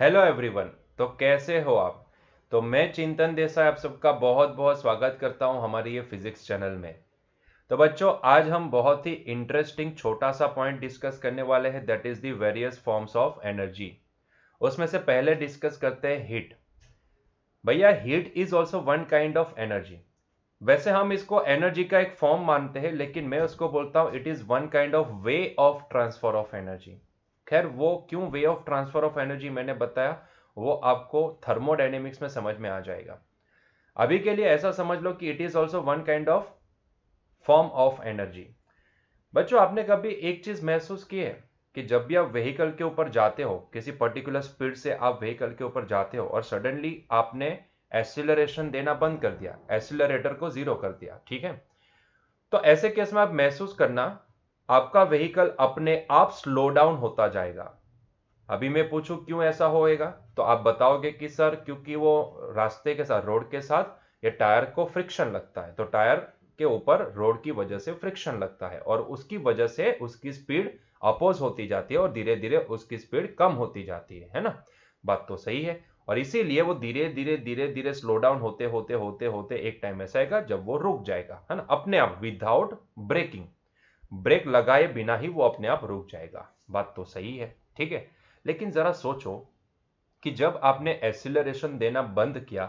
Hello everyone. तो कैसे हो आप? तो मैं चिंतन देसाई आप सबका बहुत बहुत स्वागत करता हूं हमारी ये फिजिक्स चैनल में। तो बच्चों, आज हम बहुत ही इंटरेस्टिंग छोटा सा पॉइंट डिस्कस करने वाले हैं, that is the various forms of energy. उसमें से पहले डिस्कस करते हैं हीट। भैया, heat is also one kind of energy. वैसे हम इसको एनर्जी का एक फॉर्म मानते हैं, लेकिन मैं उसको बोलता हूं it is one kind of way of transfer of energy. खैर, वो क्यों way of transfer of energy मैंने बताया, वो आपको थर्मोडायनेमिक्स में समझ में आ जाएगा। अभी के लिए ऐसा समझ लो कि it is also one kind of form of energy. बच्चों, आपने कभी एक चीज महसूस की है कि जब भी आप व्हीकल के ऊपर जाते हो, किसी पर्टिकुलर स्पीड से आप व्हीकल के ऊपर जाते हो और सडनली आपने एक्सीलरेशन देना बंद कर दिया, एक्सीलरेटर को जीरो कर दिया, ठीक है? तो ऐसे केस में आप महसूस करना, आपका व्हीकल अपने आप स्लो डाउन होता जाएगा। अभी मैं पूछूं क्यों ऐसा होएगा, तो आप बताओगे कि सर क्योंकि वो रास्ते के साथ, रोड के साथ ये टायर को फ्रिक्शन लगता है, तो टायर के ऊपर रोड की वजह से फ्रिक्शन लगता है और उसकी वजह से उसकी स्पीड अपोज होती जाती है और धीरे धीरे उसकी स्पीड कम होती जाती है ना? बात तो सही है। और इसीलिए वो धीरे धीरे धीरे धीरे स्लो डाउन होते होते होते होते एक टाइम ऐसा आएगा जब वो रुक जाएगा, है ना, अपने आप, विदाउट ब्रेकिंग। ब्रेक लगाए बिना ही वो अपने आप रुक जाएगा। बात तो सही है, ठीक है। लेकिन जरा सोचो कि जब आपने एक्सीलरेशन देना बंद किया,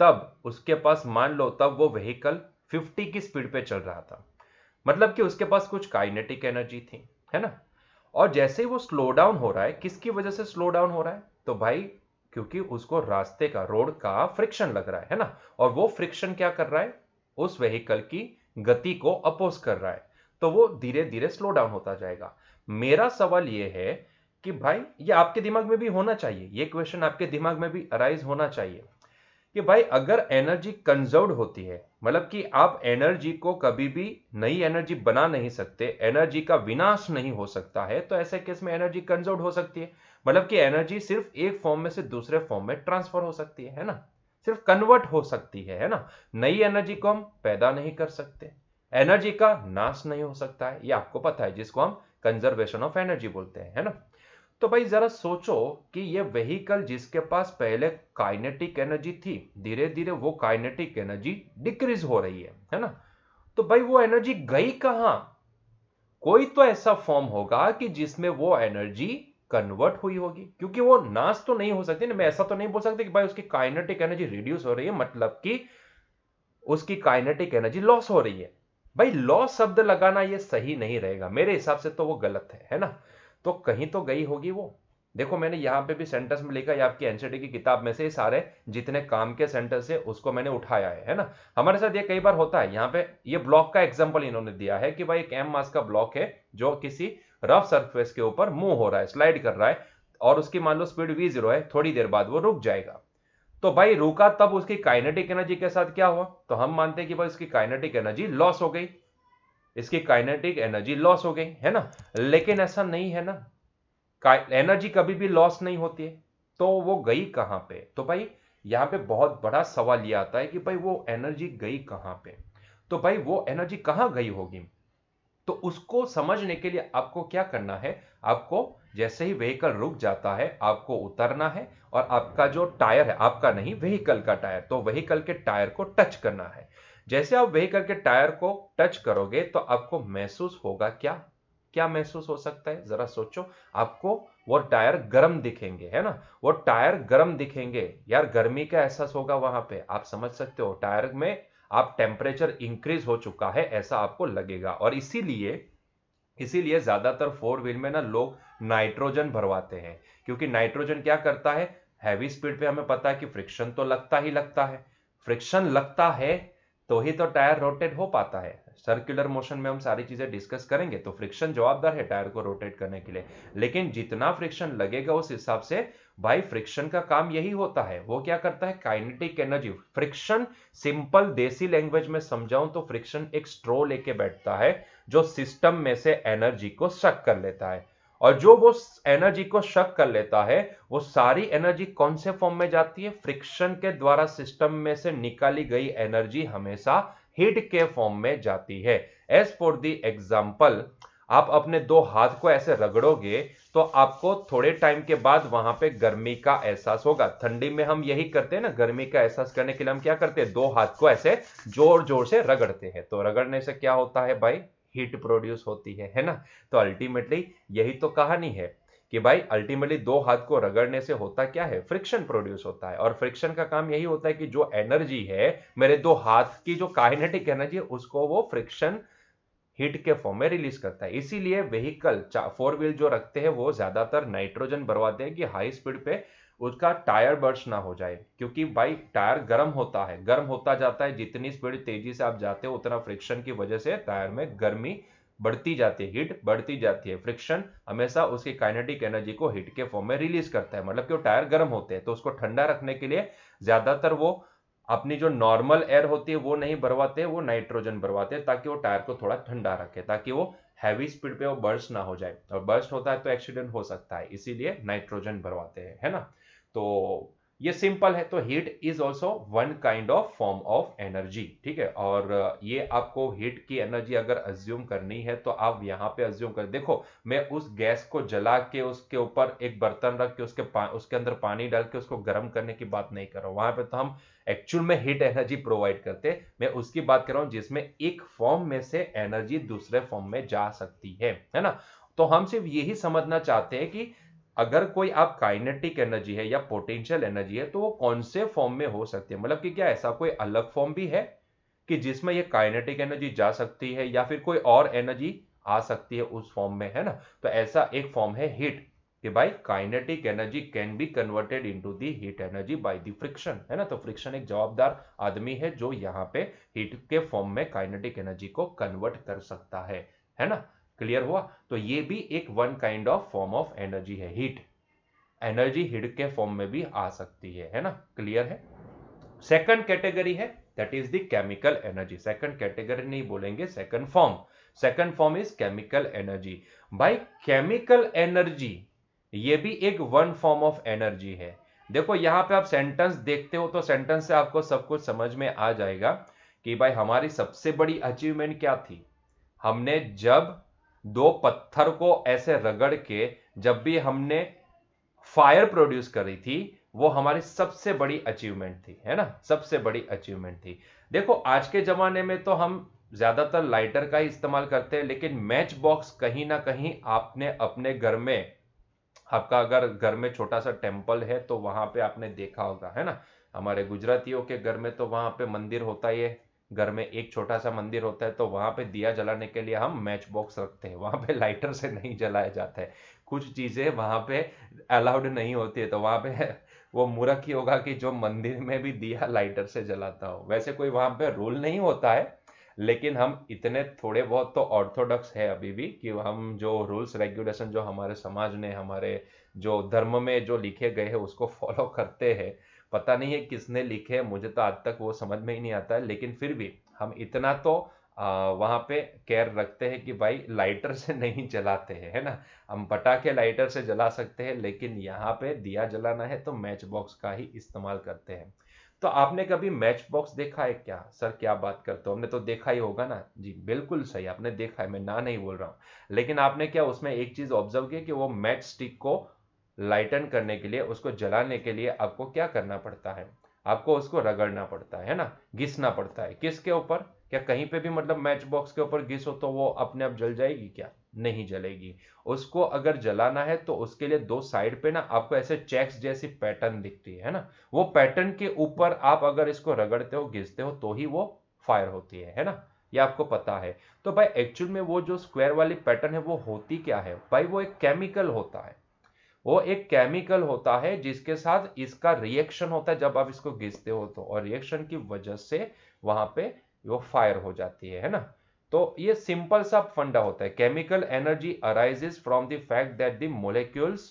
तब उसके पास, मान लो तब वो व्हीकल 50 की स्पीड पे चल रहा था, मतलब कि उसके पास कुछ काइनेटिक एनर्जी थी, है ना? और जैसे ही वो स्लो डाउन हो रहा है, किसकी वजह से स्लो डाउन हो रहा है? तो भाई, क्योंकि उसको रास्ते का, रोड का फ्रिक्शन लग रहा है ना? और वो फ्रिक्शन क्या कर रहा है? उस व्हीकल की गति को अपोज कर रहा है, तो वो धीरे धीरे स्लो डाउन होता जाएगा। मेरा सवाल ये है कि भाई, ये आपके दिमाग में भी होना चाहिए, ये क्वेश्चन आपके दिमाग में भी अराइज होना चाहिए कि भाई, अगर एनर्जी कंजर्व्ड होती है, मतलब कि आप एनर्जी को कभी भी नई एनर्जी बना नहीं सकते, एनर्जी का विनाश नहीं हो सकता है, तो ऐसे केस में एनर्जी कंजर्व्ड हो सकती है। मतलब कि एनर्जी सिर्फ एक फॉर्म में से दूसरे फॉर्म में ट्रांसफर हो सकती है ना? सिर्फ कन्वर्ट हो सकती है ना? नई एनर्जी को हम पैदा नहीं कर सकते, एनर्जी का नाश नहीं हो सकता है, ये आपको पता है, जिसको हम कंजर्वेशन ऑफ एनर्जी बोलते हैं, है ना? तो भाई जरा सोचो कि ये व्हीकल जिसके पास पहले काइनेटिक एनर्जी थी, धीरे धीरे वो काइनेटिक एनर्जी डिक्रीज हो रही है ना? तो भाई वो एनर्जी गई कहां? कोई तो ऐसा फॉर्म होगा कि जिसमें वो एनर्जी कन्वर्ट हुई होगी, क्योंकि वो नाश तो नहीं हो सकती ना। मैं ऐसा तो नहीं बोल सकता कि भाई उसकी काइनेटिक एनर्जी रिड्यूस हो रही है, मतलब कि उसकी काइनेटिक एनर्जी लॉस हो रही है। भाई, लॉस शब्द लगाना ये सही नहीं रहेगा, मेरे हिसाब से तो वो गलत है ना? तो कहीं तो गई होगी वो। देखो, मैंने यहां पे भी सेंटेंस में लिखा है, आपकी एनसीईआरटी की किताब में से सारे जितने काम के सेंटेंस है उसको मैंने उठाया है ना? हमारे साथ ये कई बार होता है। यहाँ पे ये ब्लॉक का एग्जांपल इन्होंने दिया है कि भाई एक एम मास का ब्लॉक है जो किसी रफ सरफेस के ऊपर मूव हो रहा है, स्लाइड कर रहा है, और उसकी मान लो स्पीड v0 है, थोड़ी देर बाद वो रुक जाएगा। तो भाई रुका, तब उसकी काइनेटिक एनर्जी के साथ क्या हुआ? तो हम मानते हैं कि भाई उसकी काइनेटिक एनर्जी लॉस हो गई, इसकी काइनेटिक एनर्जी लॉस हो गई, है ना? लेकिन ऐसा नहीं है ना, एनर्जी कभी भी लॉस नहीं होती है। तो वो गई कहां पे? तो भाई यहां पे बहुत बड़ा सवाल ये आता है कि भाई वो एनर्जी गई कहां पे? तो भाई वो एनर्जी कहां गई होगी? तो उसको समझने के लिए आपको क्या करना है? आपको जैसे ही व्हीकल रुक जाता है, आपको उतरना है और आपका जो टायर है, आपका नहीं, व्हीकल का टायर, तो व्हीकल के टायर को टच करना है। जैसे आप व्हीकल के टायर को टच करोगे तो आपको महसूस होगा क्या? क्या महसूस हो सकता है, जरा सोचो। आपको वो टायर गर्म दिखेंगे, है ना? वो टायर गर्म दिखेंगे यार, गर्मी का एहसास होगा वहां पे, आप समझ सकते हो। टायर में आप टेम्परेचर इंक्रीज हो चुका है ऐसा आपको लगेगा। और इसीलिए इसीलिए ज्यादातर फोर व्हील में ना लोग नाइट्रोजन भरवाते हैं, क्योंकि नाइट्रोजन क्या करता है? हैवी स्पीड पे हमें पता है कि फ्रिक्शन तो लगता ही लगता है। फ्रिक्शन लगता है तो ही तो टायर रोटेट हो पाता है। सर्कुलर मोशन में हम सारी चीजें डिस्कस करेंगे, तो फ्रिक्शन जवाबदार है टायर को रोटेट करने के लिए। लेकिन जितना फ्रिक्शन लगेगा उस हिसाब से, भाई फ्रिक्शन का काम यही होता है, वो क्या करता है? Kinetic energy. फ्रिक्शन, सिंपल देसी लैंग्वेज में समझाऊं तो फ्रिक्शन एक स्ट्रो लेके बैठता है जो सिस्टम में से एनर्जी को शक कर लेता है। और जो वो एनर्जी को शक कर लेता है, वो सारी एनर्जी कौन से फॉर्म में जाती है? फ्रिक्शन के द्वारा सिस्टम में से निकाली गई एनर्जी हमेशा हीट के फॉर्म में जाती है। एज फॉर द एग्जाम्पल, आप अपने दो हाथ को ऐसे रगड़ोगे तो आपको थोड़े टाइम के बाद वहां पे गर्मी का एहसास होगा। ठंडी में हम यही करते हैं ना, गर्मी का एहसास करने के लिए हम क्या करते हैं, दो हाथ को ऐसे जोर जोर से रगड़ते हैं। तो रगड़ने से क्या होता है भाई, हीट प्रोड्यूस होती है ना। तो अल्टीमेटली यही तो कहानी है कि भाई अल्टीमेटली दो हाथ को रगड़ने से होता क्या है, फ्रिक्शन प्रोड्यूस होता है। और फ्रिक्शन का काम यही होता है कि जो एनर्जी है मेरे दो हाथ की, जो काइनेटिक एनर्जी है, उसको वो फ्रिक्शन हीट के फॉर्म में रिलीज करता है। इसीलिए व्हीकल फोर व्हील जो रखते हैं वो ज्यादातर नाइट्रोजन भरवाते हैं कि हाई स्पीड पे उसका टायर बर्स्ट ना हो जाए। क्योंकि भाई टायर गर्म होता है, गर्म होता जाता है, जितनी स्पीड तेजी से आप जाते हो उतना फ्रिक्शन की वजह से टायर में गर्मी बढ़ती जाती है, हीट बढ़ती जाती है। फ्रिक्शन हमेशा उसकी काइनेटिक एनर्जी को हीट के फॉर्म में रिलीज करता है, मतलब कि वो टायर गर्म होते हैं। तो उसको ठंडा रखने के लिए ज्यादातर वो अपनी जो नॉर्मल एयर होती है वो नहीं भरवाते, वो नाइट्रोजन भरवाते हैं ताकि वो टायर को थोड़ा ठंडा रखे, ताकि वो हैवी स्पीड पे वो बर्स्ट ना हो जाए। और बर्स्ट होता है तो एक्सीडेंट हो सकता है, इसीलिए नाइट्रोजन भरवाते हैं, है ना। तो ये सिंपल है। तो heat is also one kind of form of energy, ठीक है। और ये आपको हीट की एनर्जी अगर अज्यूम करनी है तो आप यहाँ पे अज्यूम कर देखो, मैं उस गैस को जला के उसके ऊपर एक बर्तन रख के उसके अंदर पानी डाल के उसको गर्म करने की बात नहीं कर रहा हूं। वहां पे तो हम एक्चुअल में हीट एनर्जी प्रोवाइड करते, मैं उसकी बात कर रहा हूं जिसमें एक फॉर्म में से एनर्जी दूसरे फॉर्म में जा सकती है ना। तो हम सिर्फ यही समझना चाहते हैं कि अगर कोई आप काइनेटिक एनर्जी है या पोटेंशियल एनर्जी है तो वो कौन से फॉर्म में हो सकती है, मतलब कि क्या ऐसा कोई अलग फॉर्म भी है कि जिसमें ये काइनेटिक एनर्जी जा सकती है, या फिर कोई और एनर्जी आ सकती है उस फॉर्म में, है ना। तो ऐसा एक फॉर्म है हीट, कि भाई kinetic energy can be converted into the heat energy by the friction, है ना। तो फ्रिक्शन एक जवाबदार आदमी है जो यहाँ पे हीट के फॉर्म में काइनेटिक एनर्जी को कन्वर्ट कर सकता है ना। क्लियर हुआ। तो ये भी एक one kind of form of energy है, हीट एनर्जी हीट के फॉर्म में भी आ सकती है ना। क्लियर है। सेकंड कैटेगरी है that is the chemical energy. Second category नहीं बोलेंगे, second form. Second form is chemical energy. भाई केमिकल एनर्जी ये भी एक वन फॉर्म ऑफ एनर्जी है। देखो यहां पे आप सेंटेंस देखते हो तो सेंटेंस से आपको सब कुछ समझ में आ जाएगा कि भाई हमारी सबसे बड़ी अचीवमेंट क्या थी। हमने जब दो पत्थर को ऐसे रगड़ के जब भी हमने फायर प्रोड्यूस करी थी, वो हमारी सबसे बड़ी अचीवमेंट थी, है ना, सबसे बड़ी अचीवमेंट थी। देखो आज के जमाने में तो हम ज्यादातर लाइटर का ही इस्तेमाल करते हैं, लेकिन मैच बॉक्स कहीं ना कहीं आपने अपने घर में, आपका अगर घर में छोटा सा टेम्पल है तो वहां पे आपने देखा होगा, है ना। हमारे गुजरातियों के घर में तो वहां पे मंदिर होता ही है, घर में एक छोटा सा मंदिर होता है, तो वहां पे दिया जलाने के लिए हम मैच बॉक्स रखते हैं। वहां पे लाइटर से नहीं जलाया जाता है, कुछ चीजें वहां पे अलाउड नहीं होती है। तो वहां पे वो मूर्ख ही होगा कि जो मंदिर में भी दिया लाइटर से जलाता हो। वैसे कोई वहां पे रूल नहीं होता है, लेकिन हम इतने थोड़े बहुत तो ऑर्थोडॉक्स है अभी भी कि हम जो रूल्स रेगुलेशन जो हमारे समाज ने, हमारे जो धर्म में जो लिखे गए हैं उसको फॉलो करते हैं। पता नहीं है किसने लिखे हैं, मुझे तो आज तक वो समझ में ही नहीं आता है, लेकिन फिर भी हम इतना तो वहां पे केयर रखते हैं कि भाई लाइटर से नहीं जलाते हैं, है ना। हम पटाखे लाइटर से जला सकते हैं, लेकिन यहाँ पे दिया जलाना है तो मैच बॉक्स का ही इस्तेमाल करते हैं। तो आपने कभी मैच बॉक्स देखा है क्या? सर क्या बात करते हो, हमने तो देखा ही होगा ना जी। बिल्कुल सही, आपने देखा है, मैं ना नहीं बोल रहा हूं। लेकिन आपने क्या उसमें एक चीज ऑब्जर्व की कि वो मैच स्टिक को लाइटन करने के लिए, उसको जलाने के लिए आपको क्या करना पड़ता है, आपको उसको रगड़ना पड़ता है ना, घिसना पड़ता है। किसके ऊपर? क्या कहीं पे भी मतलब मैच बॉक्स के ऊपर घिसो तो वो अपने आप जल जाएगी क्या? नहीं जलेगी। उसको अगर जलाना है तो उसके लिए दो साइड पे ना आपको ऐसे चेक्स जैसी पैटर्न दिखती है ना। वो पैटर्न के ऊपर आप अगर इसको रगड़ते हो, घिसते हो, तो ही वो फायर होती है ना। ये आपको पता है। तो भाई एक्चुअल में वो जो स्क्वायर वाली पैटर्न है वो होती क्या है भाई? वो एक केमिकल होता है। वो एक केमिकल होता है जिसके साथ इसका रिएक्शन होता है जब आप इसको घिसते हो तो, और रिएक्शन की वजह से वहां पे वो फायर हो जाती है ना। तो ये सिंपल सा फंडा होता है। Chemical energy arises from the fact that the molecules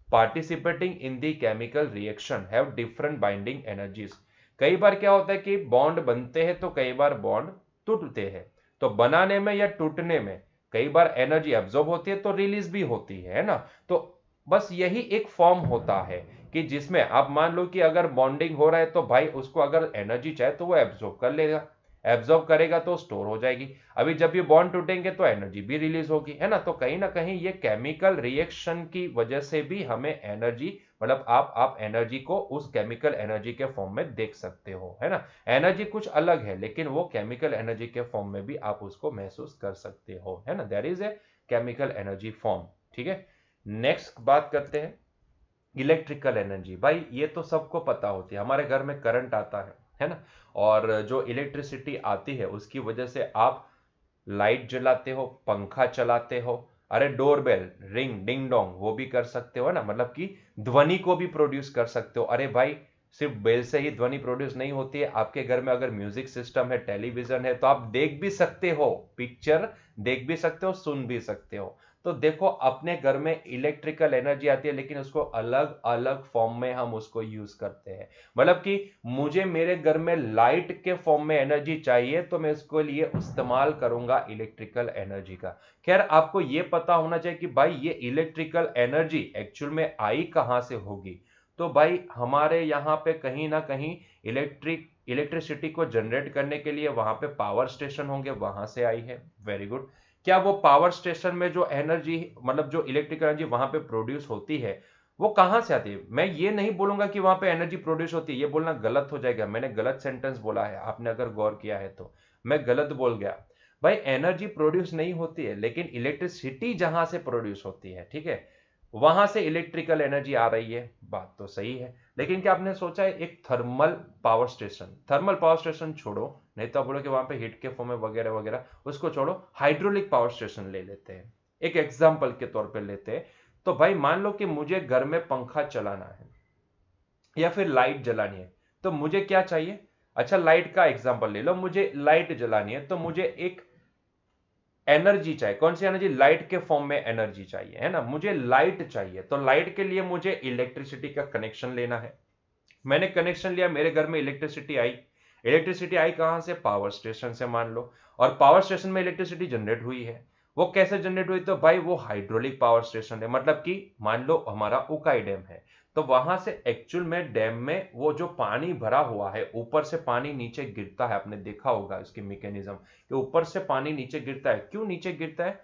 participating in the chemical reaction have different binding energies. कई बार क्या होता है कि बॉन्ड बनते हैं तो कई बार बॉन्ड टूटते हैं। तो बनाने में या टूटने में कई बार एनर्जी एब्जॉर्ब होती है तो रिलीज भी होती है ना। तो बस यही एक फॉर्म होता है कि जिसमें आप मान लो कि अगर बॉन्डिंग हो रहा है तो भाई उसको अगर एनर्जी चाहे तो वो एब्जॉर्ब कर लेगा, एब्जॉर्ब करेगा तो स्टोर हो जाएगी। अभी जब ये बॉन्ड टूटेंगे तो एनर्जी भी रिलीज होगी, है ना। तो कहीं ना कहीं ये केमिकल रिएक्शन की वजह से भी हमें एनर्जी, मतलब आप एनर्जी को उस केमिकल एनर्जी के फॉर्म में देख सकते हो, है ना। एनर्जी कुछ अलग है, लेकिन वो केमिकल एनर्जी के फॉर्म में भी आप उसको महसूस कर सकते हो, है ना। There is a chemical energy form. ठीक है, नेक्स्ट बात करते हैं इलेक्ट्रिकल एनर्जी। भाई ये तो सबको पता होती है, हमारे घर में करंट आता है ना। और जो इलेक्ट्रिसिटी आती है उसकी वजह से आप लाइट जलाते हो, पंखा चलाते हो, अरे डोरबेल रिंग डिंग डोंग वो भी कर सकते हो ना, मतलब कि ध्वनि को भी प्रोड्यूस कर सकते हो। अरे भाई सिर्फ बेल से ही ध्वनि प्रोड्यूस नहीं होती है, आपके घर में अगर म्यूजिक सिस्टम है, टेलीविजन है, तो आप देख भी सकते हो, पिक्चर देख भी सकते हो, सुन भी सकते हो। तो देखो अपने घर में इलेक्ट्रिकल एनर्जी आती है, लेकिन उसको अलग अलग फॉर्म में हम उसको यूज करते हैं। मतलब कि मुझे मेरे घर में लाइट के फॉर्म में एनर्जी चाहिए तो मैं इसके लिए इस्तेमाल करूंगा इलेक्ट्रिकल एनर्जी का। खैर आपको यह पता होना चाहिए कि भाई ये इलेक्ट्रिकल एनर्जी एक्चुअल में आई कहां से होगी। तो भाई हमारे यहां पे कहीं ना कहीं इलेक्ट्रिसिटी को जनरेट करने के लिए वहां पे पावर स्टेशन होंगे, वहां से आई है। Very good. क्या वो पावर स्टेशन में जो एनर्जी, मतलब जो इलेक्ट्रिकल एनर्जी वहां पे प्रोड्यूस होती है, वो कहां से आती है? मैं ये नहीं बोलूंगा कि वहां पे एनर्जी प्रोड्यूस होती है, ये बोलना गलत हो जाएगा, मैंने गलत सेंटेंस बोला है, आपने अगर गौर किया है तो मैं गलत बोल गया। भाई एनर्जी प्रोड्यूस नहीं होती है, लेकिन इलेक्ट्रिसिटी जहां से प्रोड्यूस होती है, ठीक है, वहां से इलेक्ट्रिकल एनर्जी आ रही है, बात तो सही है। लेकिन क्या आपने सोचा है एक thermal power station, thermal power station छोड़ो, नहीं तो आप बोलो कि वहां पे हीट के फॉर्म में वगैरह वगैरह, उसको छोड़ो, हाइड्रोलिक पावर स्टेशन ले लेते हैं, एक एग्जांपल के तौर पे लेते हैं। तो भाई मान लो कि मुझे घर में पंखा चलाना है या फिर लाइट जलानी है, तो मुझे क्या चाहिए? अच्छा लाइट का एग्जांपल ले लो, मुझे लाइट जलानी है तो मुझे एक एनर्जी चाहिए। कौन सी एनर्जी? लाइट के फॉर्म में एनर्जी चाहिए, है ना। मुझे लाइट चाहिए, तो लाइट के लिए मुझे इलेक्ट्रिसिटी का कनेक्शन लेना है। मैंने कनेक्शन लिया, मेरे घर में इलेक्ट्रिसिटी आई। इलेक्ट्रिसिटी आई कहां से? पावर स्टेशन से मान लो। और पावर स्टेशन में इलेक्ट्रिसिटी जनरेट हुई है, वो कैसे जनरेट हुई? तो भाई वो हाइड्रोलिक पावर स्टेशन है, मतलब कि मान लो हमारा उकाई डैम है, तो वहां से एक्चुअल में डैम में वो जो पानी भरा हुआ है, ऊपर से पानी नीचे गिरता है, आपने देखा होगा इसकी मैकेनिज्म कि ऊपर से पानी नीचे गिरता है। क्यों नीचे गिरता है?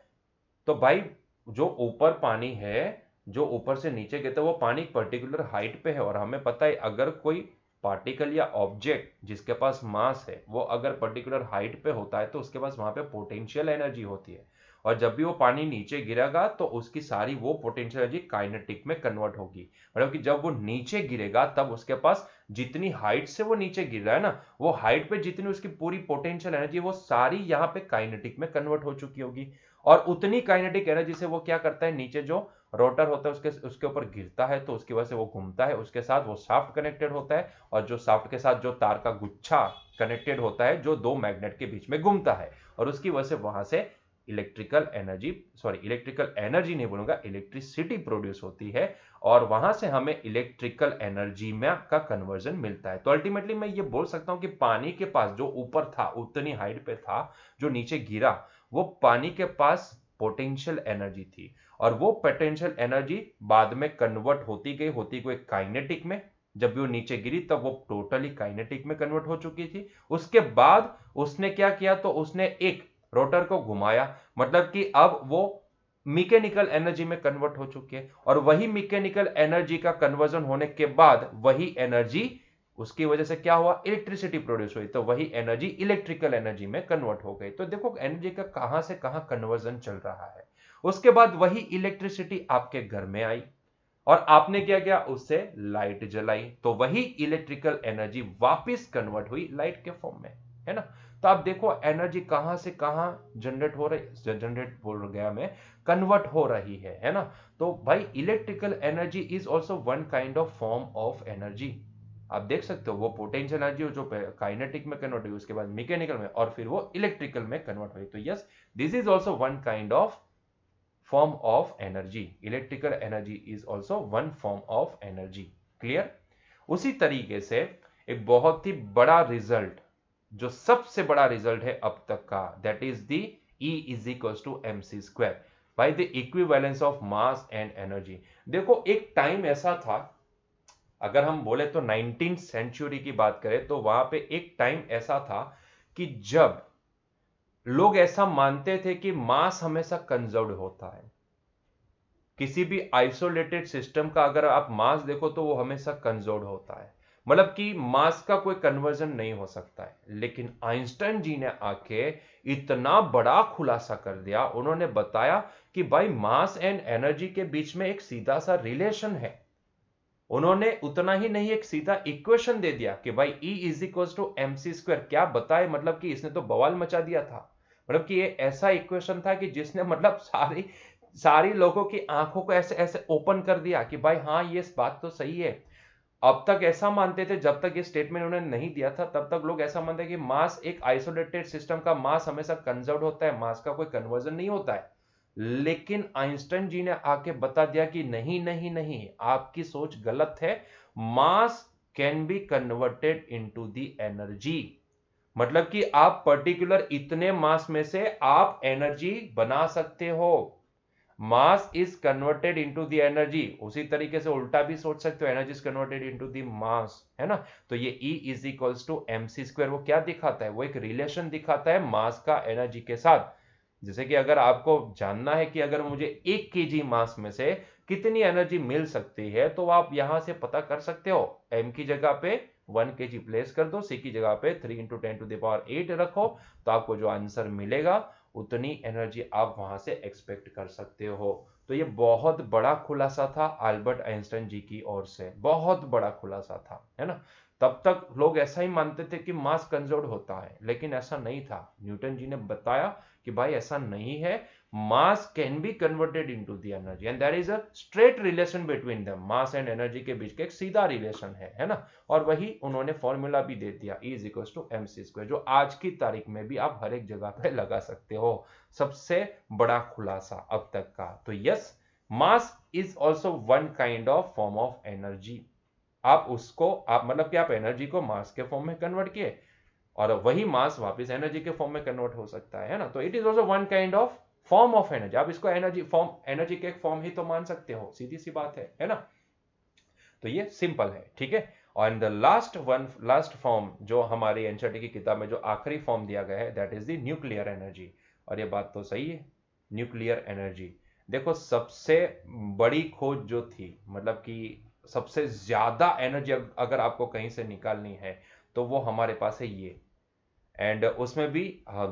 तो भाई जो ऊपर पानी है, जो ऊपर से नीचे गिरता है, वो पानी पर्टिकुलर हाइट पे है, और हमें पता है अगर कोई पार्टिकल या ऑब्जेक्ट जिसके पास मास है वो अगर पर्टिकुलर हाइट पे होता है तो उसके पास वहां पे पोटेंशियल एनर्जी होती है। और जब भी वो पानी नीचे गिरेगा तो उसकी सारी वो पोटेंशियल एनर्जी काइनेटिक में कन्वर्ट होगी। मतलब कि जब वो नीचे गिरेगा तब उसके पास जितनी हाइट से वो नीचे गिर रहा है ना, वो हाइट पे जितनी उसकी पूरी पोटेंशियल एनर्जी वो सारी यहाँ पे काइनेटिक में कन्वर्ट हो चुकी होगी। और उतनी काइनेटिक एनर्जी से वो क्या करता है, नीचे जो रोटर होता है उसके ऊपर गिरता है, तो उसकी वजह से वो घूमता है, उसके साथ वो शाफ्ट कनेक्टेड होता है, और जो शाफ्ट के साथ जो तार का गुच्छा कनेक्टेड होता है जो दो मैग्नेट के बीच में घूमता है, और उसकी वजह से वहां से electrical energy, sorry electrical energy नहीं बोलूंगा, इलेक्ट्रिसिटी प्रोड्यूस होती है, और वहां से हमें इलेक्ट्रिकल एनर्जी में का कन्वर्जन मिलता है। तो अल्टीमेटली मैं ये बोल सकता हूं कि पानी के पास जो ऊपर था उतनी हाइट पे था, जो नीचे गिरा वो पानी के पास पोटेंशियल एनर्जी थी, और वो पोटेंशियल एनर्जी बाद में कन्वर्ट होती गई काइनेटिक में। जब भी वो नीचे गिरी तब वो टोटली काइनेटिक में कन्वर्ट हो चुकी थी। उसके बाद उसने क्या किया, तो उसने एक रोटर को घुमाया, मतलब कि अब वो मैकेनिकल एनर्जी में कन्वर्ट हो चुकी है, और वही मैकेनिकल एनर्जी का कन्वर्जन होने के बाद वही एनर्जी, उसकी वजह से क्या हुआ, इलेक्ट्रिसिटी प्रोड्यूस हुई, तो वही एनर्जी इलेक्ट्रिकल एनर्जी में कन्वर्ट हो गई। तो देखो एनर्जी का कहां से कहां कन्वर्जन चल रहा है। उसके बाद वही इलेक्ट्रिसिटी आपके घर में आई, और आपने क्या किया, उससे लाइट जलाई, तो वही इलेक्ट्रिकल एनर्जी वापस कन्वर्ट हुई लाइट के फॉर्म में, है ना। तो आप देखो एनर्जी कहां से कहां जनरेट हो रही, जनरेट बोल गया मैं, कन्वर्ट हो रही है ना। तो भाई electrical energy is also one kind of form of energy. आप देख सकते हो वो पोटेंशियल एनर्जी जो काइनेटिक में कन्वर्ट हुई, उसके बाद मैकेनिकल में, और फिर वो इलेक्ट्रिकल में कन्वर्ट हुई। तो yes, this is also one kind of form of energy. Electrical energy is also one form of energy. Clear? उसी तरीके से एक बहुत ही बड़ा रिजल्ट, जो सबसे बड़ा रिजल्ट है अब तक का, that is the E is equal to mc square by the equivalence of mass and energy. देखो एक टाइम ऐसा था, अगर हम बोले तो 19th सेंचुरी की बात करें, तो वहां पे एक टाइम ऐसा था कि जब लोग ऐसा मानते थे कि मास हमेशा कंजर्व्ड होता है, किसी भी आइसोलेटेड सिस्टम का अगर आप मास देखो तो वो हमेशा कंजर्व्ड होता है, मतलब कि मास का कोई कन्वर्जन नहीं हो सकता है। लेकिन आइंस्टाइन जी ने आके इतना बड़ा खुलासा कर दिया, उन्होंने बताया कि भाई मास एंड एनर्जी के बीच में एक सीधा सा रिलेशन है। उन्होंने उतना ही नहीं, एक सीधा इक्वेशन दे दिया कि भाई E is equal to M C square. क्या बताए, मतलब कि इसने तो बवाल मचा दिया था। मतलब कि ये ऐसा इक्वेशन था कि जिसने मतलब सारी सारी लोगों की आंखों को ऐसे ऐसे ओपन कर दिया कि भाई हाँ ये इस बात तो सही है। अब तक ऐसा मानते थे, जब तक ये स्टेटमेंट उन्होंने नहीं दिया था तब तक लोग ऐसा मानते कि मास एक आइसोलेटेड सिस्टम का मास हमेशा कंजर्व होता है, मास का कोई कन्वर्जन नहीं होता है। लेकिन आइंस्टाइन जी ने आके बता दिया कि नहीं नहीं नहीं, आपकी सोच गलत है। Mass can be converted into the energy, मतलब कि आप पर्टिकुलर इतने मास में से आप एनर्जी बना सकते हो। Mass is converted into the energy. उसी तरीके से उल्टा भी सोच सकते हो, energy is converted into the mass, है ना। तो ये E is equals to M C square, वो क्या दिखाता है, वो एक रिलेशन दिखाता है मास का एनर्जी के साथ। जैसे कि अगर आपको जानना है कि अगर मुझे 1 kg मास में से कितनी एनर्जी मिल सकती है, तो आप यहां से पता कर सकते हो। m की जगह पे 1 kg प्लेस कर दो, c की जगह पे 3 इंटू 10⁸ रखो, तो आपको जो आंसर मिलेगा उतनी एनर्जी आप वहां से एक्सपेक्ट कर सकते हो। तो ये बहुत बड़ा खुलासा था अल्बर्ट आइंस्टाइन जी की ओर से, बहुत बड़ा खुलासा था, है ना। तब तक लोग ऐसा ही मानते थे कि मास कंजर्व होता है, लेकिन ऐसा नहीं था। न्यूटन जी ने बताया कि भाई ऐसा नहीं है, mass can be converted into the energy and there is a straight relation between them. Mass and energy के बीच का एक सीधा रिलेशन है ना। और वही उन्होंने फॉर्मूला भी दे दिया, E is equal to M C square, जो आज की तारीख में भी आप हर एक जगह पे लगा सकते हो। सबसे बड़ा खुलासा अब तक का। तो yes, mass is also one kind of form of energy. आप उसको आप मतलब कि आप एनर्जी को मास के फॉर्म में कन्वर्ट किए और वही मास वापस एनर्जी के फॉर्म में कन्वर्ट हो सकता है ना। तो it is also one kind of form of energy. आप इसको एनर्जी फॉर्म, एनर्जी के एक फॉर्म ही तो मान सकते हो, सीधी सी बात है ना। तो ये सिंपल है, ठीक है। और द लास्ट फॉर्म जो हमारी एनसीईआरटी की किताब में जो आखिरी फॉर्म दिया गया है, that is the nuclear energy. और ये बात तो सही है, न्यूक्लियर एनर्जी। देखो सबसे बड़ी खोज जो थी, मतलब कि सबसे ज्यादा एनर्जी अगर आपको कहीं से निकालनी है तो वो हमारे पास है ये। एंड उसमें भी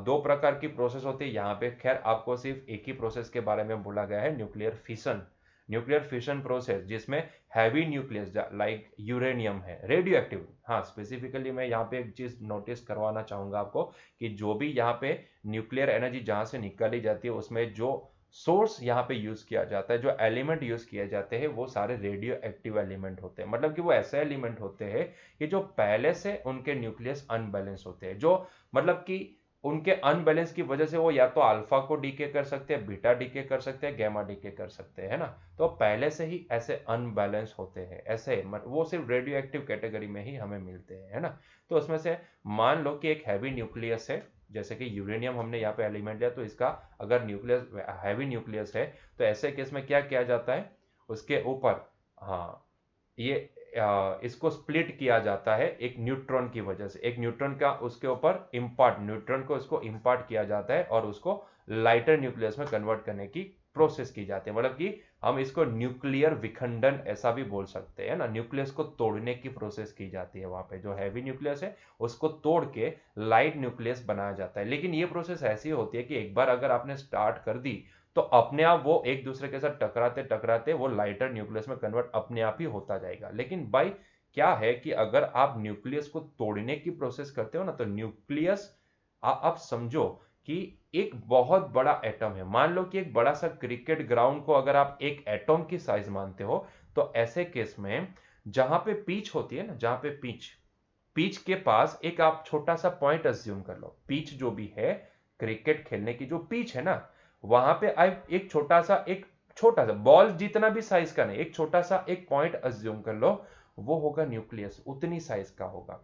दो प्रकार की प्रोसेस होती है। यहाँ पे खैर आपको सिर्फ एक ही प्रोसेस के बारे में बोला गया है, nuclear fission. Nuclear fission process जिसमें हैवी न्यूक्लियस लाइक यूरेनियम है, रेडियो एक्टिव। हाँ, स्पेसिफिकली मैं यहाँ पे एक चीज नोटिस करवाना चाहूंगा आपको कि जो भी यहाँ पे न्यूक्लियर एनर्जी जहां से निकाली जाती है उसमें जो सोर्स यहाँ पे यूज किया जाता है, जो एलिमेंट यूज किए जाते हैं, वो सारे रेडियो एक्टिव एलिमेंट होते हैं। मतलब कि वो ऐसे एलिमेंट होते हैं कि जो पहले से उनके न्यूक्लियस अनबैलेंस होते हैं, जो मतलब कि उनके अनबैलेंस की वजह से वो या तो अल्फा को डीके कर सकते हैं, बीटा डीके कर सकते हैं, गैमा डीके कर सकते हैं, है ना। तो पहले से ही ऐसे अनबैलेंस होते हैं, ऐसे वो सिर्फ रेडियो एक्टिव कैटेगरी में ही हमें मिलते हैं, है ना। तो उसमें से मान लो कि एक हैवी न्यूक्लियस है, जैसे कि यूरेनियम हमने यहाँ पे एलिमेंट लिया, तो इसका अगर न्यूक्लियस हैवी न्यूक्लियस है तो ऐसे केस में क्या किया जाता है, उसके ऊपर हाँ ये इसको स्प्लिट किया जाता है एक न्यूट्रॉन की वजह से। एक न्यूट्रॉन का उसके ऊपर इम्पार्ट, न्यूट्रॉन को इसको इम्पार्ट किया जाता है और उसको लाइटर न्यूक्लियस में कन्वर्ट करने की प्रोसेस की जाती है। मतलब कि हम इसको न्यूक्लियर विखंडन ऐसा भी बोल सकते हैं ना। न्यूक्लियस को तोड़ने की प्रोसेस की जाती है, वहां पे जो हैवी न्यूक्लियस है उसको तोड़ के लाइट न्यूक्लियस बनाया जाता है। लेकिन ये प्रोसेस ऐसी होती है कि एक बार अगर आपने स्टार्ट कर दी तो अपने आप वो एक दूसरे के साथ टकराते टकराते वो लाइटर न्यूक्लियस में कन्वर्ट अपने आप ही होता जाएगा। लेकिन भाई क्या है कि अगर आप न्यूक्लियस को तोड़ने की प्रोसेस करते हो ना, तो न्यूक्लियस आप समझो कि एक बहुत बड़ा एटम है। मान लो कि एक बड़ा सा क्रिकेट ग्राउंड को अगर आप एक एटम की साइज मानते हो, तो ऐसे केस में जहां पे पिच होती है ना, जहां पे पिच पिच के पास एक आप छोटा सा पॉइंट अज्यूम कर लो। पिच जो भी है, क्रिकेट खेलने की जो पिच है ना, वहां पे आप एक छोटा सा बॉल जितना भी साइज का नहीं, एक छोटा सा एक पॉइंट अज्यूम कर लो, वो होगा न्यूक्लियस, उतनी साइज का होगा।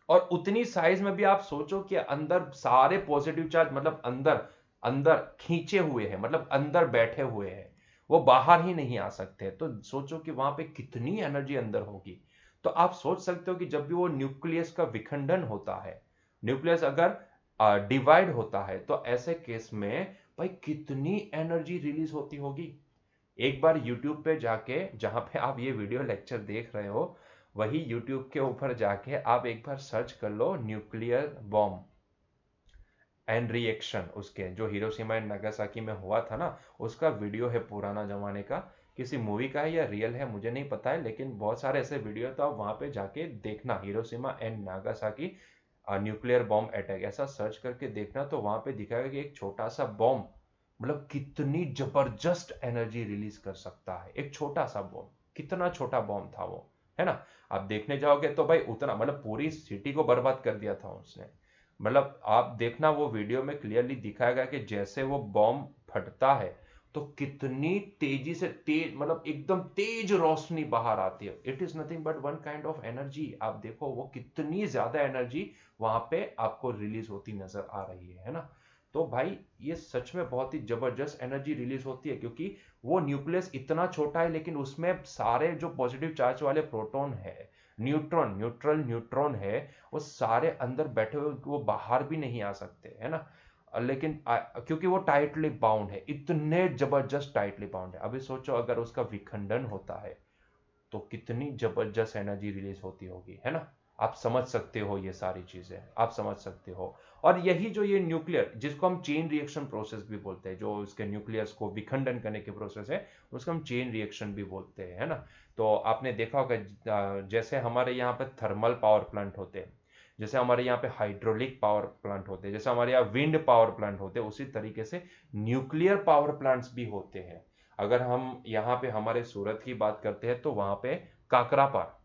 और उतनी साइज में भी आप सोचो कि अंदर सारे पॉजिटिव चार्ज मतलब अंदर अंदर खींचे हुए हैं, मतलब अंदर बैठे हुए हैं, वो बाहर ही नहीं आ सकते। तो सोचो कि वहां पे कितनी एनर्जी अंदर होगी। तो आप सोच सकते हो कि जब भी वो न्यूक्लियस का विखंडन होता है, न्यूक्लियस अगर डिवाइड होता है तो ऐसे केस में भाई कितनी एनर्जी रिलीज होती होगी। एक बार YouTube पे जाके, जहां पे आप ये वीडियो लेक्चर देख रहे हो, वही YouTube के ऊपर जाके आप एक बार सर्च कर लो न्यूक्लियर बॉम्ब एंड रिएक्शन, उसके जो हिरोशिमा एंड नागासाकी में हुआ था ना, उसका वीडियो है पुराना जमाने का, किसी मूवी का है या रियल है मुझे नहीं पता है, लेकिन बहुत सारे ऐसे वीडियो तो आप वहां पे जाके देखना, Hiroshima and Nagasaki nuclear bomb attack, ऐसा सर्च करके देखना, तो वहां पे दिखाएगा कि एक छोटा सा बॉम्ब मतलब कितनी जबरदस्त एनर्जी रिलीज कर सकता है। एक छोटा सा बॉम्ब, कितना छोटा बॉम्ब था वो, है ना। आप देखने जाओगे तो भाई उतना, मतलब पूरी सिटी को बर्बाद कर दिया था उसने। मतलब आप देखना वो वीडियो में क्लियरली दिखाएगा कि जैसे वो बॉम्ब फटता है तो कितनी तेजी से, तेज मतलब एकदम तेज रोशनी बाहर आती है। It is nothing but one kind of energy. आप देखो वो कितनी ज्यादा एनर्जी वहां पे आपको रिलीज होती नजर आ रही है ना। तो भाई ये सच में बहुत ही जबरदस्त एनर्जी रिलीज होती है, क्योंकि वो न्यूक्लियस इतना छोटा है लेकिन उसमें सारे जो पॉजिटिव चार्ज वाले प्रोटॉन है, न्यूट्रॉन, न्यूट्रॉन है, वो सारे अंदर बैठे हुए, वो बाहर भी नहीं आ सकते, है ना। लेकिन क्योंकि वो टाइटली बाउंड है, इतने जबरदस्त टाइटली बाउंड है। अभी सोचो अगर उसका विखंडन होता है तो कितनी जबरदस्त एनर्जी रिलीज होती होगी, है ना। आप समझ सकते हो, ये सारी चीजें आप समझ सकते हो। और यही जो ये न्यूक्लियर, जिसको हम चेन रिएक्शन प्रोसेस भी बोलते हैं, जो इसके न्यूक्लियस को विखंडन करने के प्रोसेस है, उसको हम चेन रिएक्शन भी बोलते हैं, है ना। तो आपने देखा होगा जैसे हमारे यहाँ पे थर्मल पावर प्लांट होते हैं, जैसे हमारे यहाँ पे हाइड्रोलिक पावर प्लांट होते हैं, जैसे हमारे यहाँ विंड पावर प्लांट होते हैं, उसी तरीके से न्यूक्लियर पावर प्लांट्स भी होते हैं। अगर हम यहाँ पे हमारे सूरत की बात करते हैं तो वहां पे काकरापार,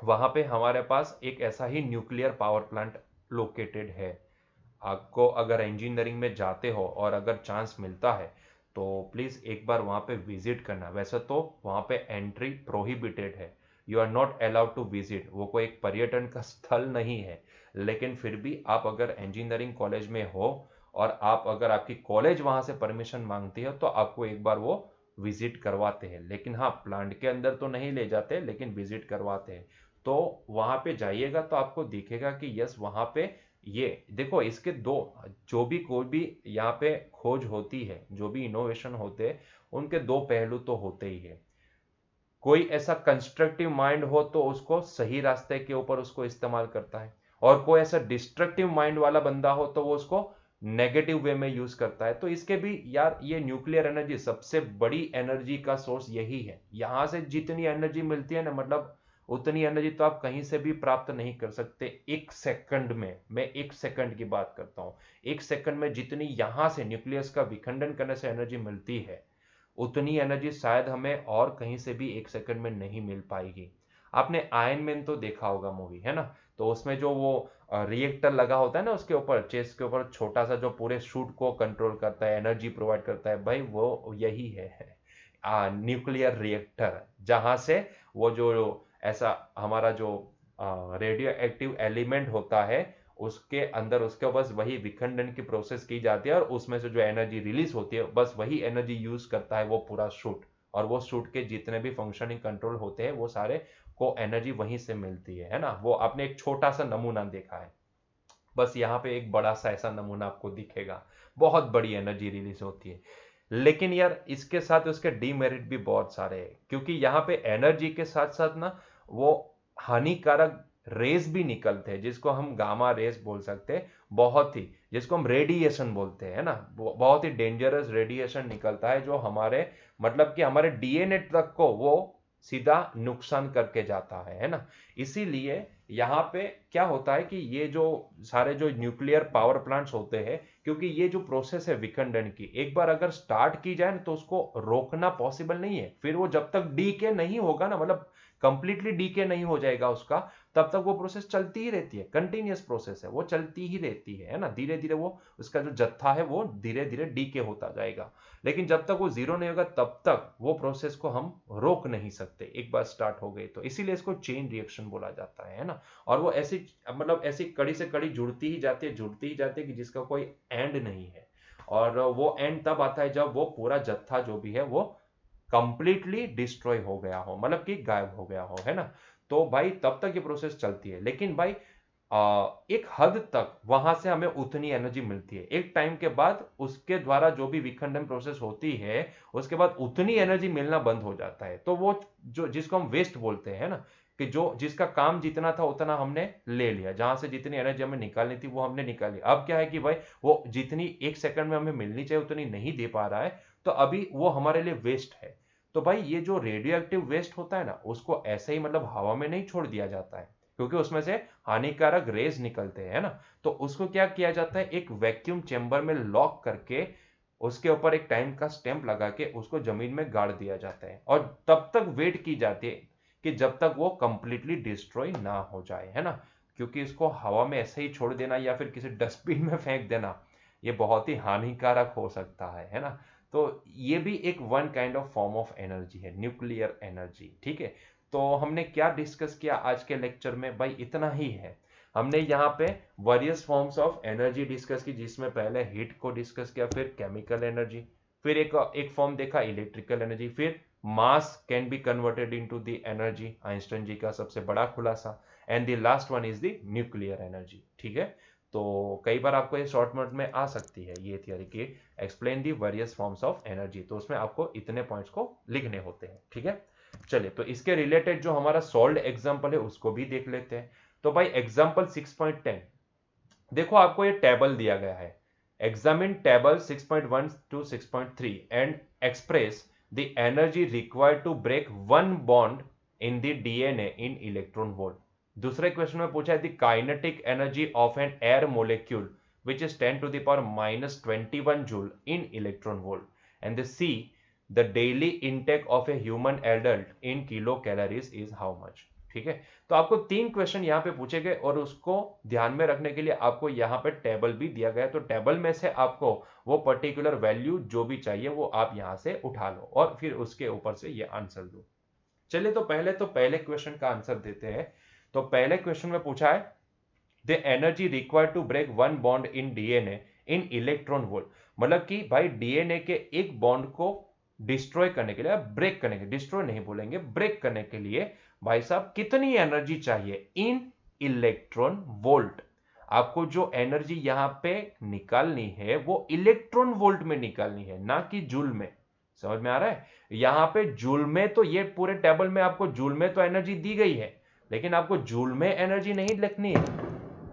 वहां पे हमारे पास एक ऐसा ही न्यूक्लियर पावर प्लांट लोकेटेड है। आपको अगर इंजीनियरिंग में जाते हो और अगर चांस मिलता है तो प्लीज एक बार वहां पे विजिट करना। वैसे तो वहां पे एंट्री प्रोहिबिटेड है, you are not allowed to visit, वो कोई एक पर्यटन का स्थल नहीं है, लेकिन फिर भी आप अगर इंजीनियरिंग कॉलेज में हो और आप अगर आपकी कॉलेज वहां से परमिशन मांगती है तो आपको एक बार वो विजिट करवाते हैं। लेकिन हाँ, प्लांट के अंदर तो नहीं ले जाते, लेकिन विजिट करवाते हैं। तो वहां पे जाइएगा तो आपको दिखेगा कि यस, वहां पे ये देखो, इसके दो, जो भी कोई भी यहाँ पे खोज होती है, जो भी इनोवेशन होते हैं, उनके दो पहलू तो होते ही है। कोई ऐसा कंस्ट्रक्टिव माइंड हो तो उसको सही रास्ते के ऊपर उसको इस्तेमाल करता है, और कोई ऐसा डिस्ट्रक्टिव माइंड वाला बंदा हो तो वो उसको नेगेटिव वे में यूज करता है। तो इसके भी यार, ये न्यूक्लियर एनर्जी सबसे बड़ी एनर्जी का सोर्स यही है। यहां से जितनी एनर्जी मिलती है ना, मतलब उतनी एनर्जी तो आप कहीं से भी प्राप्त नहीं कर सकते। एक सेकंड में, मैं एक सेकंड की बात करता हूं, एक सेकंड में जितनी यहां से न्यूक्लियस का विखंडन करने से एनर्जी मिलती है, उतनी एनर्जी शायद हमें और कहीं से भी एक सेकंड में नहीं मिल पाएगी। आपने आयरन मैन तो देखा होगा मूवी, है ना। तो उसमें जो वो रिएक्टर लगा होता है ना, उसके ऊपर, चेस्ट के ऊपर, छोटा सा, जो पूरे शूट को कंट्रोल करता है, एनर्जी प्रोवाइड करता है, भाई वो यही है न्यूक्लियर रिएक्टर, जहां से वो जो ऐसा हमारा जो रेडियो एक्टिव एलिमेंट होता है, उसके अंदर उसके बस वही विखंडन की प्रोसेस की जाती है, और उसमें से जो एनर्जी रिलीज होती है, बस वही एनर्जी यूज करता है वो पूरा शूट। और वो शूट के जितने भी फंक्शनिंग कंट्रोल होते हैं, वो सारे को एनर्जी वहीं से मिलती है ना। वो आपने एक छोटा सा नमूना देखा है, बस यहाँ पे एक बड़ा सा ऐसा नमूना आपको दिखेगा, बहुत बड़ी एनर्जी रिलीज होती है। लेकिन यार इसके साथ उसके डीमेरिट भी बहुत सारे हैं, क्योंकि यहाँ पे एनर्जी के साथ साथ ना वो हानिकारक रेस भी निकलते हैं, जिसको हम गामा रेस बोल सकते हैं, बहुत ही, जिसको हम रेडिएशन बोलते हैं ना, बहुत ही डेंजरस रेडिएशन निकलता है, जो हमारे मतलब कि हमारे डीएनए तक को वो सीधा नुकसान करके जाता है ना। इसीलिए यहाँ पे क्या होता है कि ये जो सारे जो न्यूक्लियर पावर प्लांट्स होते हैं, क्योंकि ये जो प्रोसेस है विखंडन की, एक बार अगर स्टार्ट की जाए ना तो उसको रोकना पॉसिबल नहीं है। फिर वो जब तक डीके नहीं होगा ना, मतलब कंप्लीटली डीके नहीं हो जाएगा उसका, तब तक वो प्रोसेस चलती ही रहती है, कंटिन्यूअस प्रोसेस है, वो चलती ही रहती है ना। धीरे धीरे वो उसका जो जत्था है वो धीरे धीरे डीके होता जाएगा। लेकिन जब तक वो जीरो नहीं होगा तब तक वो प्रोसेस को हम रोक नहीं सकते, एक बार स्टार्ट हो गई तो। इसीलिए इसको चेन रिएक्शन बोला जाता है ना। और वो ऐसी, मतलब ऐसी कड़ी से कड़ी जुड़ती ही जाती है, जुड़ती ही जाती है, कि जिसका कोई एंड नहीं है। और वो एंड तब आता है जब वो पूरा जत्था जो भी है वो कंप्लीटली डिस्ट्रॉय हो गया हो, मतलब कि गायब हो गया हो, है ना। तो भाई तब तक ये प्रोसेस चलती है। लेकिन भाई एक हद तक वहां से हमें उतनी एनर्जी मिलती है। एक टाइम के बाद उसके द्वारा जो भी विखंडन प्रोसेस होती है उसके बाद उतनी एनर्जी मिलना बंद हो जाता है। तो वो जो जिसको हम वेस्ट बोलते हैं ना, कि जो जिसका काम जितना था उतना हमने ले लिया, जहां से जितनी एनर्जी हमें निकालनी थी वो हमने निकाली। अब क्या है कि भाई वो जितनी एक सेकंड में हमें मिलनी चाहिए उतनी नहीं दे पा रहा है, तो अभी वो हमारे लिए वेस्ट है। तो भाई ये जो रेडियो एक्टिव वेस्ट होता है ना, उसको ऐसे ही मतलब हवा में नहीं छोड़ दिया जाता है, क्योंकि उसमें से हानिकारक रेज निकलते हैं ना। तो उसको क्या किया जाता है, एक वैक्यूम चेंबर में लॉक करके उसके ऊपर एक टाइम का स्टैंप लगा के उसको जमीन में गाड़ दिया जाता है, और तब तक वेट की जाती है कि जब तक वो कंप्लीटली डिस्ट्रॉय ना हो जाए, है ना। क्योंकि इसको हवा में ऐसे ही छोड़ देना या फिर किसी डस्टबिन में फेंक देना, ये बहुत ही हानिकारक हो सकता है ना। तो ये भी एक one kind of form of energy है, न्यूक्लियर एनर्जी। ठीक है, तो हमने क्या डिस्कस किया आज के लेक्चर में, भाई इतना ही है। हमने यहाँ पे various forms of energy discuss की, जिसमें पहले हीट को डिस्कस किया, फिर केमिकल एनर्जी, फिर एक फॉर्म देखा इलेक्ट्रिकल एनर्जी, फिर mass can be converted into the energy, Einstein ji का सबसे बड़ा खुलासा, and the last one is the nuclear energy. ठीक है, तो कई बार आपको ये शॉर्ट नोट में आ सकती है ये थियरी की explain the various forms of energy, तो उसमें आपको इतने पॉइंट्स को लिखने होते हैं। ठीक है, चलिए तो इसके रिलेटेड जो हमारा सॉल्व्ड एग्जांपल है उसको भी देख लेते हैं। तो भाई एग्जांपल 6.10, देखो आपको ये टेबल दिया गया है, examine table 6.1 to 6.3 and express the energy required to break one bond in the DNA in electron volt. दूसरे क्वेश्चन में पूछा है the kinetic energy of an air molecule which is 10 to the power minus 21 joule in electron volt, and the C, the daily intake of a human adult in kilocalories is how much। ठीक है, तो आपको तीन question यहाँ पे पूछे गए और उसको ध्यान में रखने के लिए आपको यहाँ पे टेबल भी दिया गया है। तो टेबल में से आपको वो पर्टिकुलर वैल्यू जो भी चाहिए वो आप यहाँ से उठा लो और फिर उसके ऊपर से ये आंसर दो। चलिए तो पहले क्वेश्चन का आंसर देते हैं। तो पहले क्वेश्चन में पूछा है the energy required to break one bond in DNA in electron volt, मतलब कि भाई डीएनए के एक बॉन्ड को डिस्ट्रॉय करने के लिए, ब्रेक करने के, डिस्ट्रॉय नहीं बोलेंगे, ब्रेक करने के लिए भाई साहब कितनी एनर्जी चाहिए इन इलेक्ट्रॉन वोल्ट। आपको जो एनर्जी यहां पे निकालनी है वो इलेक्ट्रॉन वोल्ट में निकालनी है, ना कि जूल में। समझ में आ रहा है, यहां पे जूल में तो ये पूरे टेबल में आपको जूल में तो एनर्जी दी गई है, लेकिन आपको जूल में एनर्जी नहीं लिखनी है,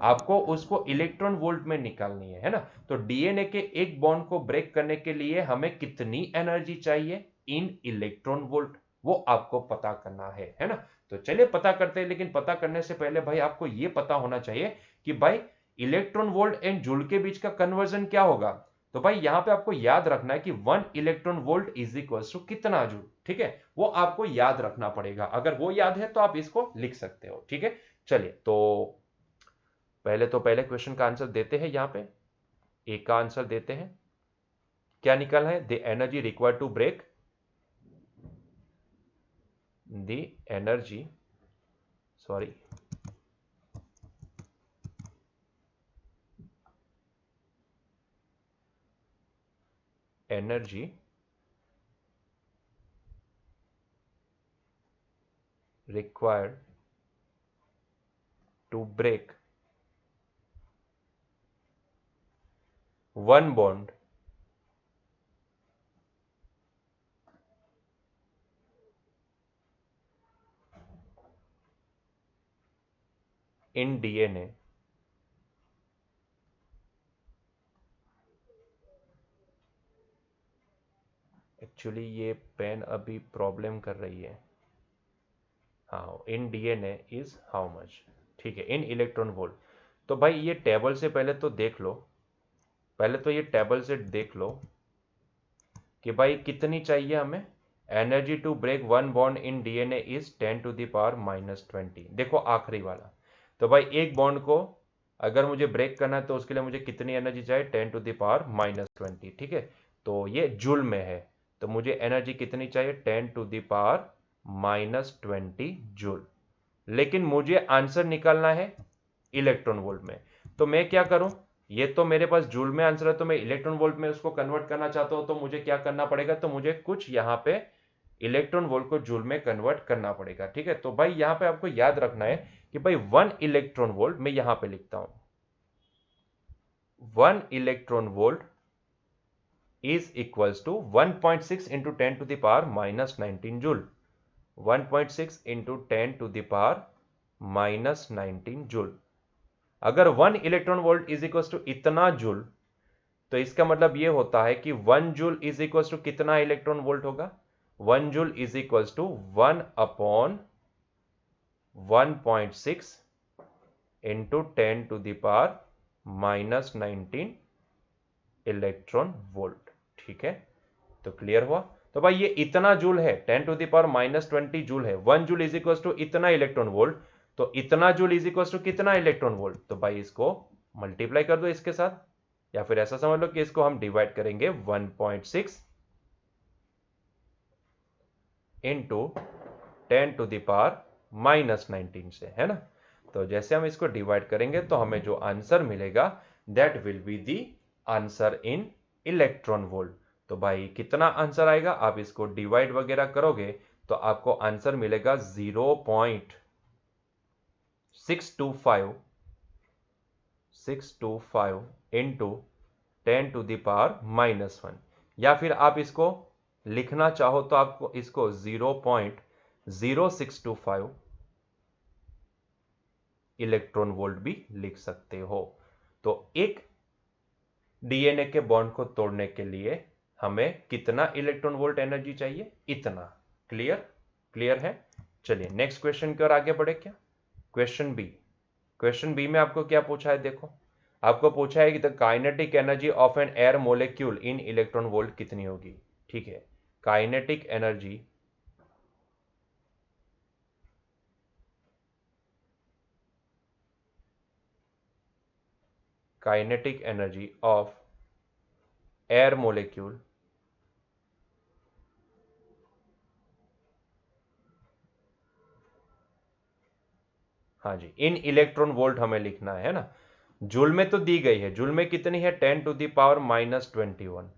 आपको उसको इलेक्ट्रॉन वोल्ट में निकालनी है ना। तो डीएनए के एक बॉन्ड को ब्रेक करने के लिए हमें कितनी एनर्जी चाहिए इन इलेक्ट्रॉन वोल्ट, वो आपको पता करना है ना। तो चलिए पता करते हैं, लेकिन पता करने से पहले भाई आपको यह पता होना चाहिए कि भाई इलेक्ट्रॉन वोल्ट एंड जूल के बीच का कन्वर्जन क्या होगा। तो भाई यहां पे आपको याद रखना है कि 1 electron volt is equal to कितना जूल। ठीक है, वो आपको याद रखना पड़ेगा, अगर वो याद है तो आप इसको लिख सकते हो। ठीक है, चलिए तो पहले क्वेश्चन का आंसर देते हैं। यहां पे एक का आंसर देते हैं, क्या निकल है, the energy required to break the energy sorry energy required to break one bond in DNA actually ये पेन अभी प्रॉब्लम कर रही है। हाँ, in DNA is how much. ठीक है, इन इलेक्ट्रॉन वोल्ट। तो भाई ये टेबल से पहले तो देख लो, पहले तो ये टेबल से देख लो कि भाई कितनी चाहिए हमें, energy to break one bond in DNA is 10 to the power minus 20। देखो आखिरी वाला, तो भाई एक बॉन्ड को अगर मुझे ब्रेक करना है तो उसके लिए मुझे कितनी एनर्जी चाहिए, 10 टू द पावर माइनस 20। ठीक है, तो ये जूल में है, तो मुझे एनर्जी कितनी चाहिए, 10 to the power minus 20 joule. लेकिन मुझे आंसर निकालना है इलेक्ट्रॉन वोल्ट में, तो मैं क्या करूं, ये तो मेरे पास जूल में आंसर है, तो मैं इलेक्ट्रॉन वोल्ट में उसको कन्वर्ट करना चाहता हूं, तो मुझे क्या करना पड़ेगा, तो मुझे कुछ यहां पे इलेक्ट्रॉन वोल्ट को जूल में कन्वर्ट करना पड़ेगा। ठीक है, तो भाई यहां पे आपको याद रखना है कि भाई 1 इलेक्ट्रॉन वोल्ट, मैं यहां पे लिखता हूं 1 electron volt is equals to 1.6 into 10 to the power minus 19 joule। 1.6 into 10 to the power minus 19 joule. अगर 1 electron volt is equal to इतना जूल, तो इसका मतलब यह होता है कि 1 जूल इज इक्वल टू कितना इलेक्ट्रॉन वोल्ट होगा? 1 joule is equal to 1 upon 1.6 into 10 to the power minus 19 electron volt. ठीक है, तो क्लियर हुआ? तो भाई ये इतना जूल है, 10 to the power minus 20 joule है। 1 जूल इज इक्वल टू इतना इलेक्ट्रॉन वोल्ट, तो इतना जूल इज इक्वल टू कितना इलेक्ट्रॉन वोल्ट? तो भाई इसको मल्टीप्लाई कर दो इसके साथ, या फिर ऐसा समझ लो कि इसको हम डिवाइड करेंगे 1.6 into 10 to the power minus 19 से, है ना? तो जैसे हम इसको डिवाइड करेंगे तो हमें जो आंसर मिलेगा that will be the answer in electron volt. तो भाई कितना आंसर आएगा? आप इसको डिवाइड वगैरह करोगे तो आपको आंसर मिलेगा 0.625 into 10 to the power minus 1, या फिर आप इसको लिखना चाहो तो आपको इसको 0.0625 इलेक्ट्रॉन वोल्ट भी लिख सकते हो। तो एक डीएनए के बॉन्ड को तोड़ने के लिए हमें कितना इलेक्ट्रॉन वोल्ट एनर्जी चाहिए? इतना। क्लियर? क्लियर है? चलिए नेक्स्ट क्वेश्चन की ओर आगे बढ़े। क्या क्वेश्चन बी? क्वेश्चन बी में आपको क्या पूछा है? देखो, आपको पूछा है कि the kinetic energy of an air molecule in electron volt कितनी होगी। ठीक है, kinetic energy of air molecule हाँ जी, इन इलेक्ट्रॉन वोल्ट हमें लिखना है ना। जूल में तो दी गई है, जूल में कितनी है? 10 टू द पावर माइनस 21,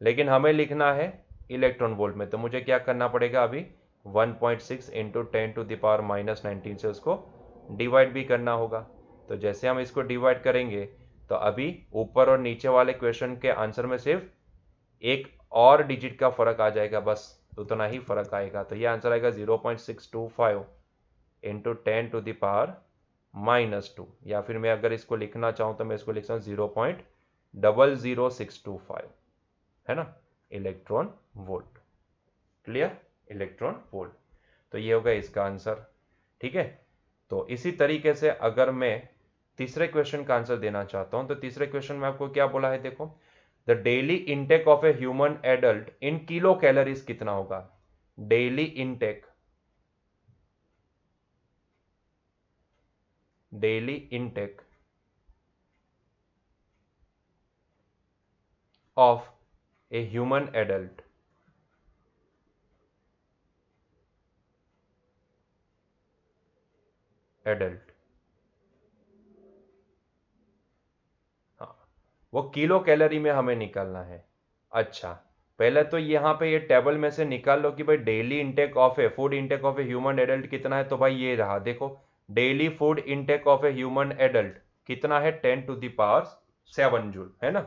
लेकिन हमें लिखना है इलेक्ट्रॉन वोल्ट में। तो मुझे क्या करना पड़ेगा? अभी 1.6 into 10 to the power minus 19 से उसको डिवाइड भी करना होगा। तो जैसे हम इसको डिवाइड करेंगे तो अभी ऊपर और नीचे वाले क्वेश्चन के आंसर में सिर्फ एक और डिजिट का फर्क आ जाएगा, बस उतना ही फर्क आएगा। तो ये आंसर आएगा 0.625 into 10 to the power minus 2, या फिर मैं अगर इसको लिखना चाहूं तो मैं इसको लिखता हूं 0.00625, है ना, electron volt. Clear? Electron volt. तो ये होगा इसका आंसर। ठीक है, तो इसी तरीके से अगर मैं तीसरे क्वेश्चन का आंसर देना चाहता हूं तो तीसरे क्वेश्चन में आपको क्या बोला है? देखो, the daily intake of a human adult in kilo calories कितना होगा? Daily intake of a human adult हाँ, वो किलो कैलोरी में हमें निकालना है। अच्छा, पहले तो यहाँ पे ये टेबल में से निकाल लो कि भाई daily intake of A food intake of a human adult कितना है। तो भाई ये रहा, देखो, daily food intake of a human adult कितना है? 10 टू द पावर 7 जूल, है ना,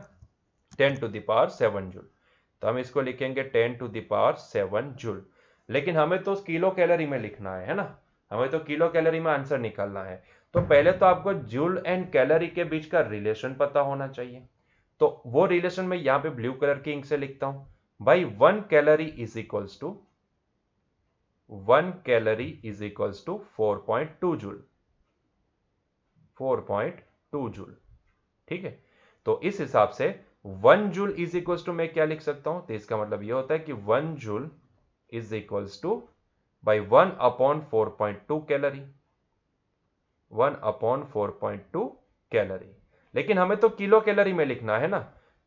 10 टू द पावर 7 जूल। तो हम इसको लिखेंगे 10 टू द पावर 7 जूल, लेकिन हमें तो किलो कैलोरी में लिखना है ना, हमें तो किलो कैलोरी में आंसर निकालना है। तो पहले तो आपको जूल एंड कैलोरी के बीच का रिलेशन पता होना चाहिए। तो वो रिलेशन में यहां पे ब्लू कलर की इंक से लिखता हूं, भाई 1 calorie is equals to 4.2 joule, 4.2 joule. ठीक है, तो इस हिसाब से 1 जूल इज इक्वल्स टू मैं क्या लिख सकता हूं? तो इसका मतलब यह होता है कि 1 joule is equals two by 1 upon 4.2 calorie, 1 upon 4.2 calorie. लेकिन हमें तो किलो कैलोरी में लिखना है ना।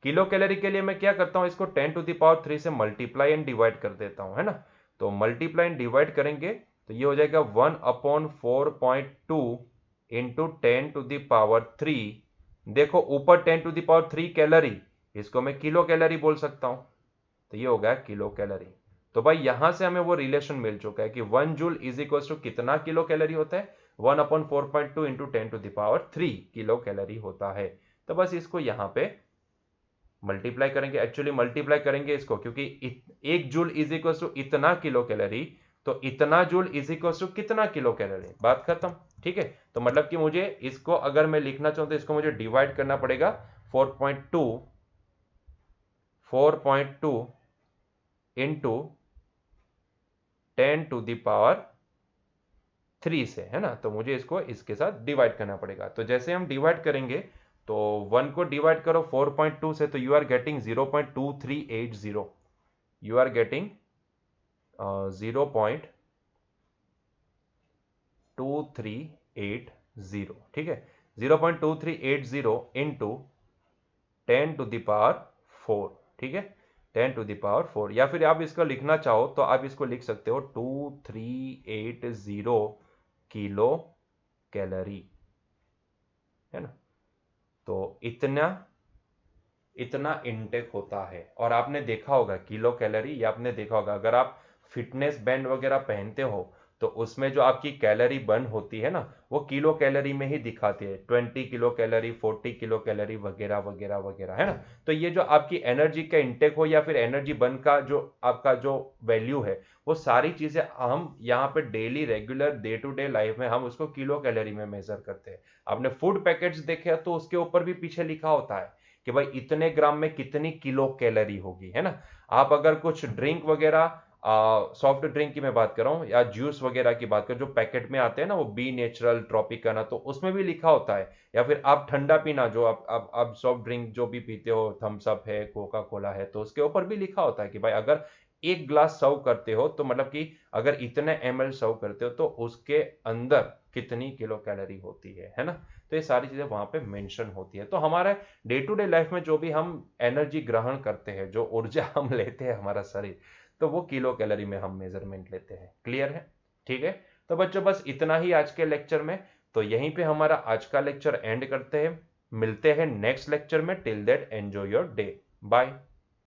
किलो कैलोरी के लिए मैं क्या करता हूं? इसको 10 टू द पावर 3 से मल्टीप्लाई एंड डिवाइड कर देता हूं, है ना। तो मल्टीप्लाई एंड डिवाइड करेंगे तो ये हो जाएगा 1 upon 4.2 into 10 to the power 3। देखो ऊपर 10 टू द पावर 3 कैलोरी, इसको मैं किलो कैलोरी बोल सकता हूं। तो ये हो गया किलो कैलोरी। तो भाई यहां से हमें वो रिलेशन मिल चुका है कि 1 जूल इज इक्वल टू कितना किलो कैलोरी होता है, 1/4.2 इंटू 10⁻³ किलो कैलोरी होता है। तो बस इसको यहां पे मल्टीप्लाई करेंगे, एक्चुअली मल्टीप्लाई करेंगे इसको, क्योंकि 1 जूल इज इक्वल टू इतना किलो कैलोरी, तो इतना जूल इज इक्वल टू कितना किलो कैलोरी, बात खत्म। ठीक है, तो मतलब कि मुझे इसको अगर मैं लिखना चाहूं तो इसको मुझे डिवाइड करना पड़ेगा 4.2 इंटू 10⁻³ से, है ना। तो मुझे इसको इसके साथ डिवाइड करना पड़ेगा। तो जैसे हम डिवाइड करेंगे तो 1 को डिवाइड करो 4.2 से, तो you are getting 0.2380, you are getting 0.2380, ठीक है। 0.2380 इंटू 10⁻⁴, ठीक है, 10⁻⁴, या फिर आप इसको लिखना चाहो तो आप इसको लिख सकते हो 2380 किलो कैलोरी, है ना। तो इतना इतना इनटेक होता है। और आपने देखा होगा किलो कैलोरी, या आपने देखा होगा अगर आप फिटनेस बैंड वगैरह पहनते हो तो उसमें जो आपकी कैलोरी बर्न होती है ना, वो किलो कैलोरी में ही दिखाती है, 20 किलो कैलोरी, 40 किलो कैलोरी वगैरह वगैरह वगैरह, है ना। तो ये जो आपकी एनर्जी का इंटेक हो या फिर एनर्जी बर्न का जो आपका जो वैल्यू है, वो सारी चीजें हम यहाँ पे daily regular day to day life में हम उसको किलो कैलोरी में मेजर करते हैं। आपने फूड पैकेट्स देखे तो उसके ऊपर भी पीछे लिखा होता है कि भाई इतने ग्राम में कितनी किलो कैलोरी होगी, है ना। आप अगर कुछ ड्रिंक वगैरह, सॉफ्ट ड्रिंक की मैं बात कर रहा हूँ या जूस वगैरह की बात कर, जो पैकेट में आते हैं ना, वो बी नेचुरल ट्रॉपिकाना, तो उसमें भी लिखा होता है। या फिर आप ठंडा पीना, जो आप सॉफ्ट ड्रिंक जो भी पीते हो, थम्स अप है, कोका कोला है, तो उसके ऊपर भी लिखा होता है कि भाई अगर 1 ग्लास सर्व करते हो तो मतलब कि अगर इतने ml सर्व करते हो तो उसके अंदर कितनी किलो कैलोरी होती है ना। तो ये सारी चीजें वहां पे मेंशन होती है। तो हमारा डे टू डे लाइफ में जो भी हम एनर्जी ग्रहण करते हैं, जो ऊर्जा हम लेते हैं हमारा शरीर, तो वो किलो कैलोरी में हम मेजरमेंट लेते हैं। क्लियर है? ठीक है। तो बच्चों बस इतना ही आज के लेक्चर में। तो यहीं पे हमारा आज का लेक्चर एंड करते हैं। मिलते हैं नेक्स्ट लेक्चर में। Till that enjoy your day. Bye.